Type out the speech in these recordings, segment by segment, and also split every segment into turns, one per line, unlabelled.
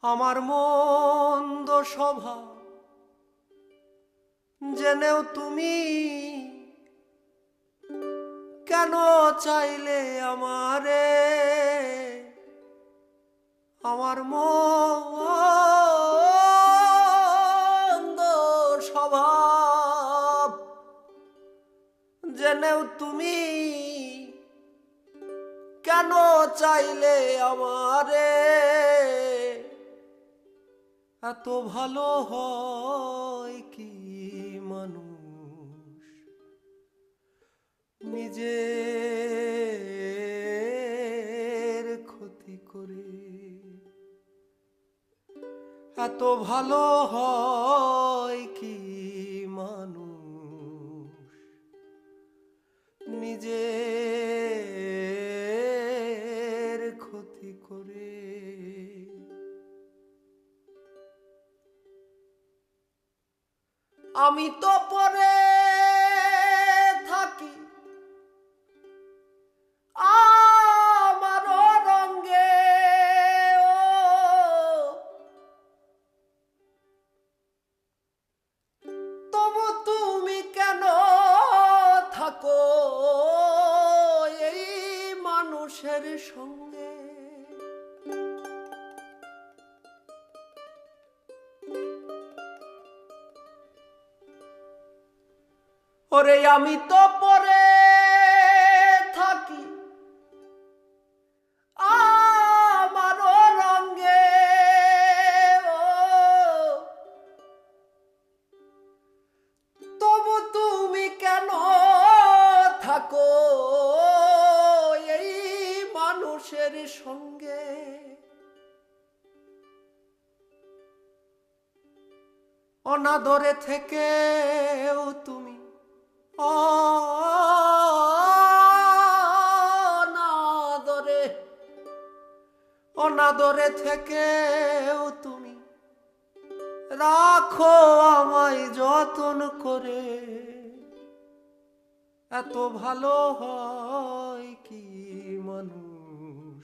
আমার মন্দ স্বভাব জেনেও তুমি কেন চাইলে আমারে? আমার মন্দ স্বভাব জেনেও তুমি কেন চাইলে আমারে? এত ভালো হয় কি মানুষ নিজের ক্ষতি করে? এত ভালো হয় কি মানুষ নিজের ক্ষতি করে? আমি তো পরে থাকি আমার রঙে, তবু তুমি কেন থাকো এই মানুষের সঙ্গে? ওরে আমি তো পরে থাকি আমার রঙে, তবু তুমি কেন থাকো এই মানুষের সঙ্গে? অনাদরে থেকেও তুমি অনাদরে অনাদরে থেকেও তুমি রাখো আমায় যতন করে। এত ভালো হয় কি মানুষ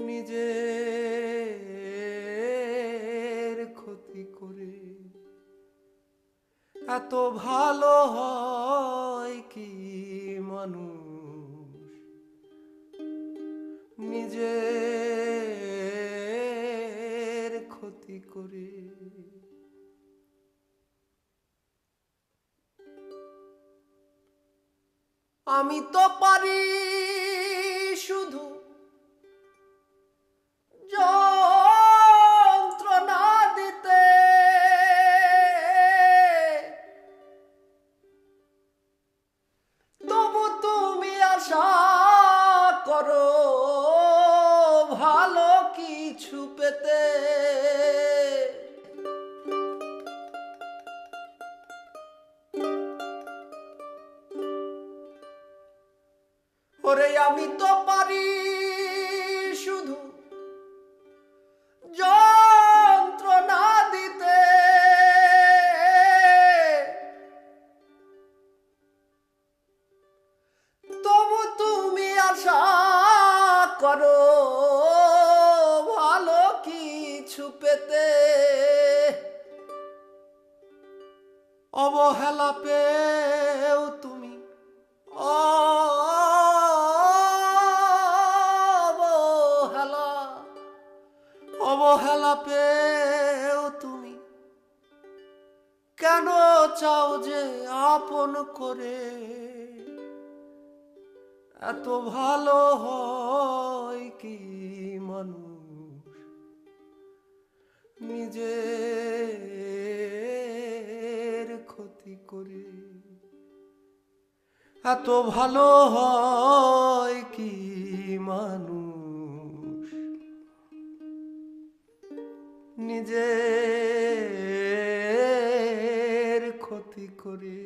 নিজের ক্ষতি করে? এত ভালো হয় কি মানুষ নিজের ক্ষতি করে? আমি তো পারি শুধু যন্ত্রণা দিতে, তবু তুমি আশা করো ভালো কিছু পেতে। ওরে আমি তো পারি শুধু যন্ত্রণা দিতে, তবু তুমি আশা করো ভালো কিছু পেতে। অবহেলা পেও তুমি অবহেলা অবহেলা পেও তুমি কেন চাও যে আপন করে? এত ভালো হয় কি মানুষ নিজের ক্ষতি করে? এত ভালো হয় কি মানুষ নিজের ক্ষতি করে?